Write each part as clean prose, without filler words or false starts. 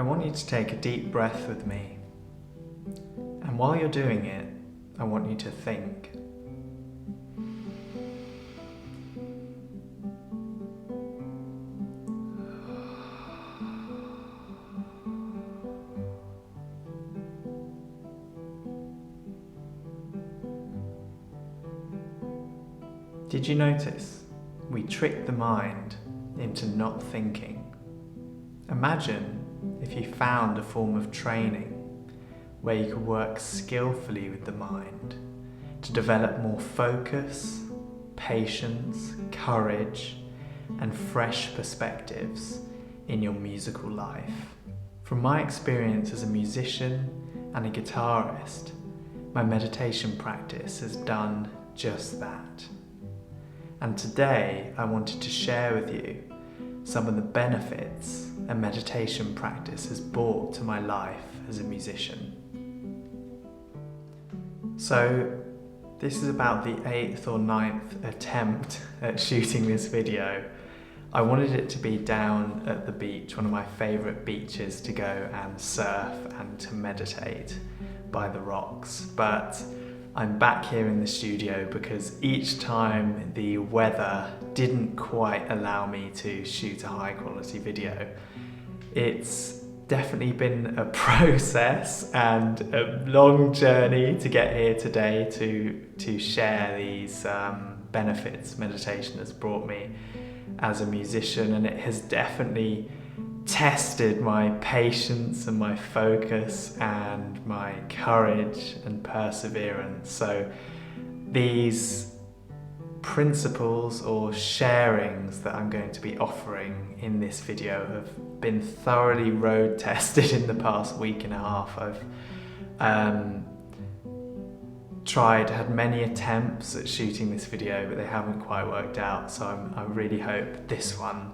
I want you to take a deep breath with me. And while you're doing it, I want you to think. Did you notice we trick the mind into not thinking? Imagine if you found a form of training where you could work skillfully with the mind to develop more focus, patience, courage, and fresh perspectives in your musical life. From my experience as a musician and a guitarist, my meditation practice has done just that. And today I wanted to share with you some of the benefits a meditation practice has brought to my life as a musician. So this is about the 8th or 9th attempt at shooting this video. I wanted it to be down at the beach, one of my favourite beaches to go and surf and to meditate by the rocks, but I'm back here in the studio because each time the weather didn't quite allow me to shoot a high quality video. It's definitely been a process and a long journey to get here today to share these benefits meditation has brought me as a musician, and it has definitely tested my patience and my focus and my courage and perseverance. So these principles or sharings that I'm going to be offering in this video have been thoroughly road tested in the past week and a half. I've had many attempts at shooting this video, but they haven't quite worked out, so I really hope this one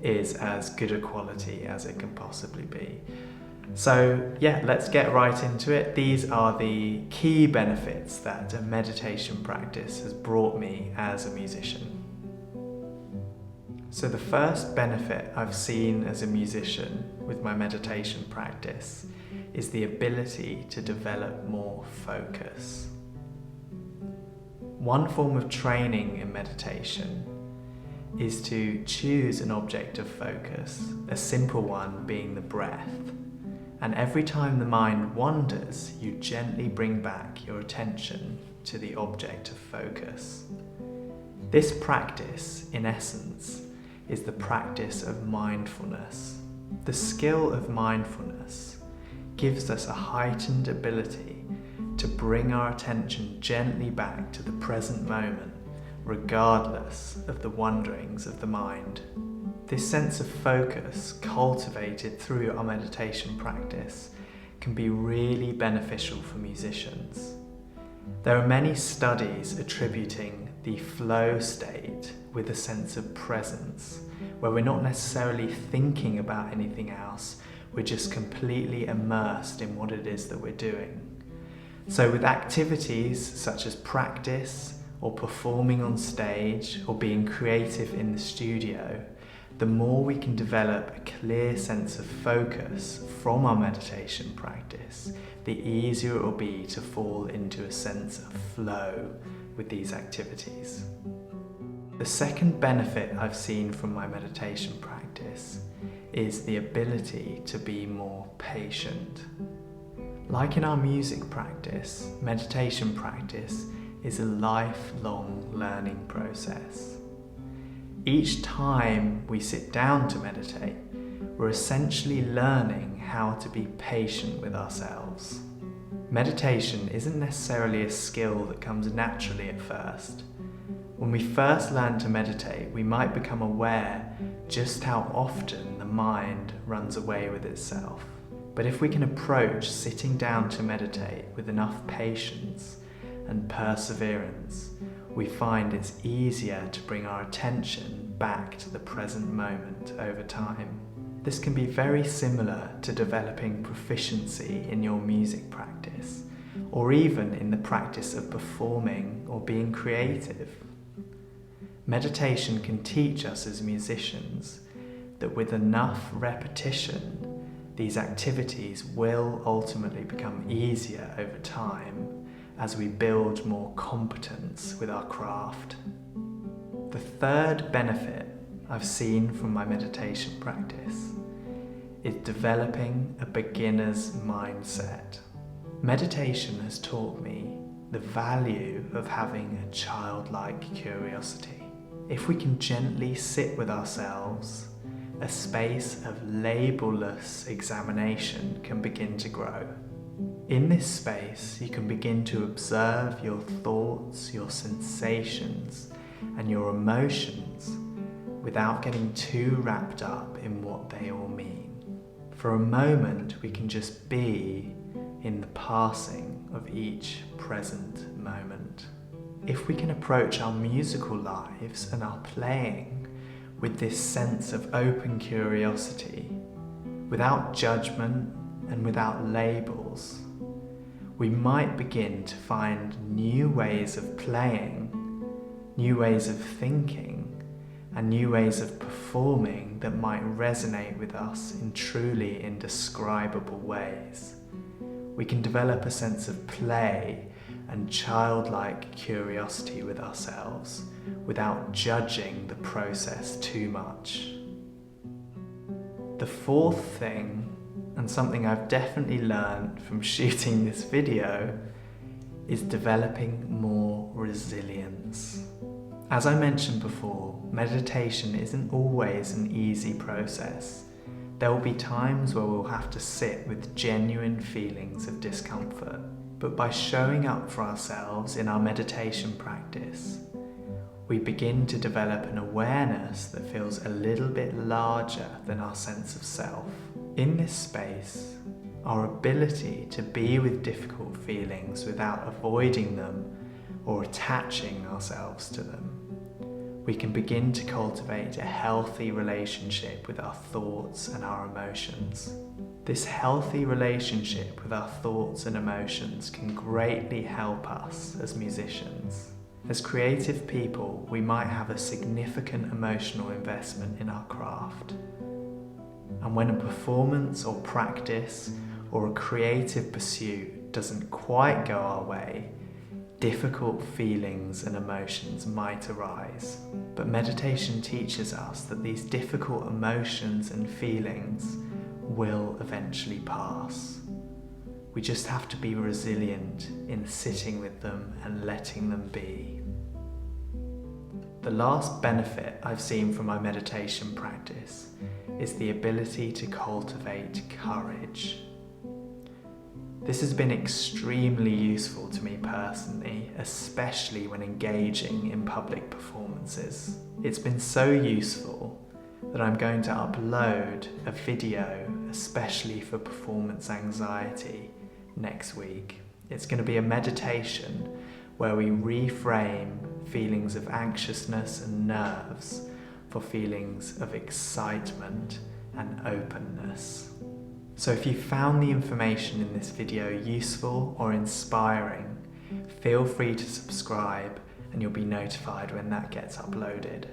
is as good a quality as it can possibly be. So yeah, let's get right into it. These are the key benefits that a meditation practice has brought me as a musician. So the first benefit I've seen as a musician with my meditation practice is the ability to develop more focus. One form of training in meditation is to choose an object of focus, a simple one being the breath. And every time the mind wanders, you gently bring back your attention to the object of focus. This practice, in essence, is the practice of mindfulness. The skill of mindfulness gives us a heightened ability to bring our attention gently back to the present moment, regardless of the wanderings of the mind. This sense of focus, cultivated through our meditation practice, can be really beneficial for musicians. There are many studies attributing the flow state with a sense of presence, where we're not necessarily thinking about anything else, we're just completely immersed in what it is that we're doing. So with activities such as practice, or performing on stage, or being creative in the studio, the more we can develop a clear sense of focus from our meditation practice, the easier it will be to fall into a sense of flow with these activities. The second benefit I've seen from my meditation practice is the ability to be more patient. Like in our music practice, meditation practice is a lifelong learning process. Each time we sit down to meditate, we're essentially learning how to be patient with ourselves. Meditation isn't necessarily a skill that comes naturally at first. When we first learn to meditate, we might become aware just how often the mind runs away with itself. But if we can approach sitting down to meditate with enough patience and perseverance, we find it's easier to bring our attention back to the present moment over time. This can be very similar to developing proficiency in your music practice, or even in the practice of performing or being creative. Meditation can teach us as musicians that with enough repetition, These activities will ultimately become easier over time as we build more competence with our craft. The third benefit I've seen from my meditation practice is developing a beginner's mindset. Meditation has taught me the value of having a childlike curiosity. If we can gently sit with ourselves, a space of label-less examination can begin to grow. In this space, you can begin to observe your thoughts, your sensations, and your emotions without getting too wrapped up in what they all mean. For a moment, we can just be in the passing of each present moment. If we can approach our musical lives and our playing with this sense of open curiosity, without judgment and without labels, we might begin to find new ways of playing, new ways of thinking, and new ways of performing that might resonate with us in truly indescribable ways. We can develop a sense of play and childlike curiosity with ourselves without judging the process too much. The fourth thing, and something I've definitely learned from shooting this video, is developing more resilience. As I mentioned before, meditation isn't always an easy process. There will be times where we'll have to sit with genuine feelings of discomfort. But by showing up for ourselves in our meditation practice, we begin to develop an awareness that feels a little bit larger than our sense of self. In this space, our ability to be with difficult feelings without avoiding them or attaching ourselves to them, we can begin to cultivate a healthy relationship with our thoughts and our emotions. This healthy relationship with our thoughts and emotions can greatly help us as musicians. As creative people, we might have a significant emotional investment in our craft. And when a performance or practice or a creative pursuit doesn't quite go our way, difficult feelings and emotions might arise. But meditation teaches us that these difficult emotions and feelings will eventually pass. We just have to be resilient in sitting with them and letting them be. The last benefit I've seen from my meditation practice is the ability to cultivate courage. This has been extremely useful to me personally, especially when engaging in public performances. It's been so useful that I'm going to upload a video especially for performance anxiety next week. It's going to be a meditation where we reframe feelings of anxiousness and nerves for feelings of excitement and openness. So if you found the information in this video useful or inspiring, feel free to subscribe and you'll be notified when that gets uploaded.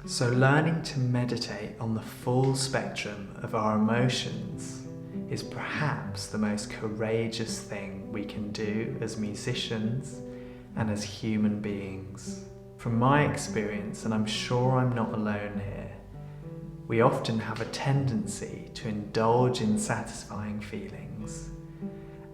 So learning to meditate on the full spectrum of our emotions is perhaps the most courageous thing we can do as musicians and as human beings. From my experience, and I'm sure I'm not alone here, we often have a tendency to indulge in satisfying feelings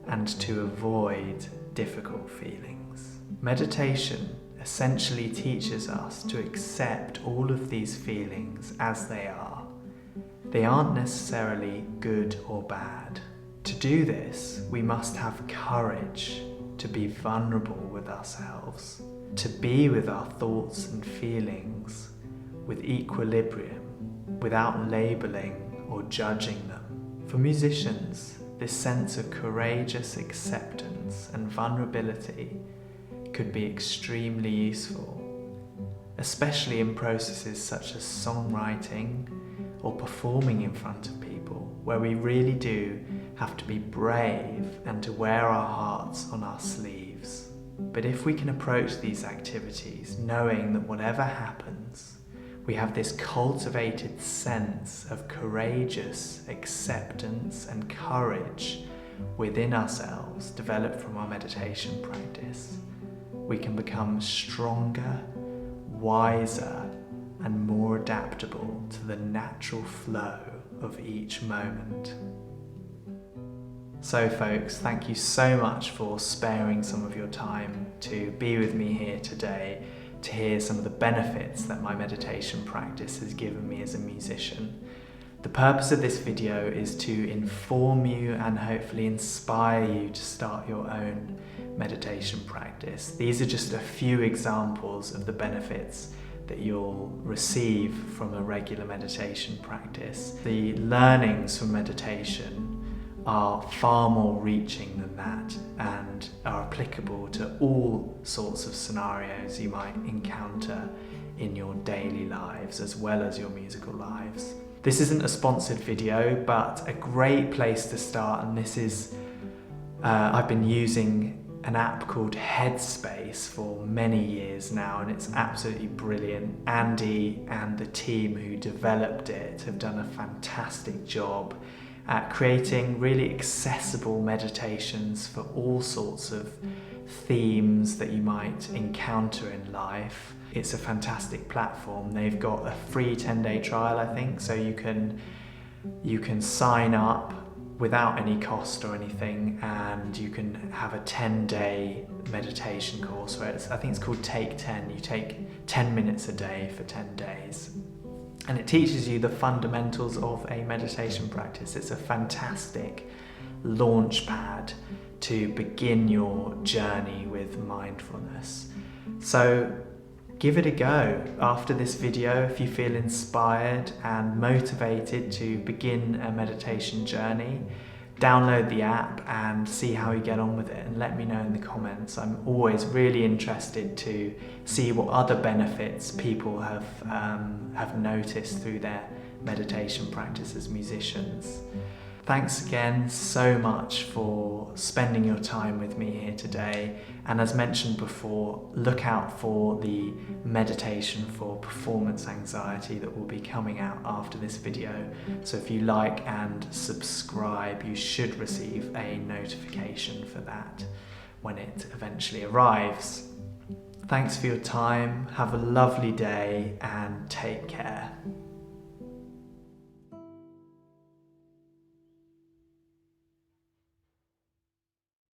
and to avoid difficult feelings. Meditation essentially teaches us to accept all of these feelings as they are. They aren't necessarily good or bad. To do this, we must have courage to be vulnerable with ourselves, to be with our thoughts and feelings with equilibrium, without labeling or judging them. For musicians, this sense of courageous acceptance and vulnerability could be extremely useful, especially in processes such as songwriting or performing in front of people, where we really do have to be brave and to wear our hearts on our sleeves. But if we can approach these activities knowing that whatever happens, We have this cultivated sense of courageous acceptance and courage within ourselves, developed from our meditation practice. We can become stronger, wiser, and more adaptable to the natural flow of each moment. So folks, thank you so much for sparing some of your time to be with me here today, to hear some of the benefits that my meditation practice has given me as a musician. The purpose of this video is to inform you and hopefully inspire you to start your own meditation practice. These are just a few examples of the benefits that you'll receive from a regular meditation practice. The learnings from meditation are far more reaching than that and are applicable to all sorts of scenarios you might encounter in your daily lives as well as your musical lives. This isn't a sponsored video, but a great place to start, and this is I've been using an app called Headspace for many years now, and it's absolutely brilliant. Andy and the team who developed it have done a fantastic job at creating really accessible meditations for all sorts of themes that you might encounter in life. It's a fantastic platform. They've got a free 10-day trial, I think, so you can sign up without any cost or anything, and you can have a 10-day meditation course where I think it's called Take 10. You take 10 minutes a day for 10 days. And it teaches you the fundamentals of a meditation practice. It's a fantastic launch pad to begin your journey with mindfulness. So give it a go. After this video, if you feel inspired and motivated to begin a meditation journey, download the app and see how you get on with it, and let me know in the comments. I'm always really interested to see what other benefits people have noticed through their meditation practice as musicians. Thanks again so much for spending your time with me here today. And as mentioned before, look out for the meditation for performance anxiety that will be coming out after this video. So if you like and subscribe, you should receive a notification for that when it eventually arrives. Thanks for your time, have a lovely day, and take care.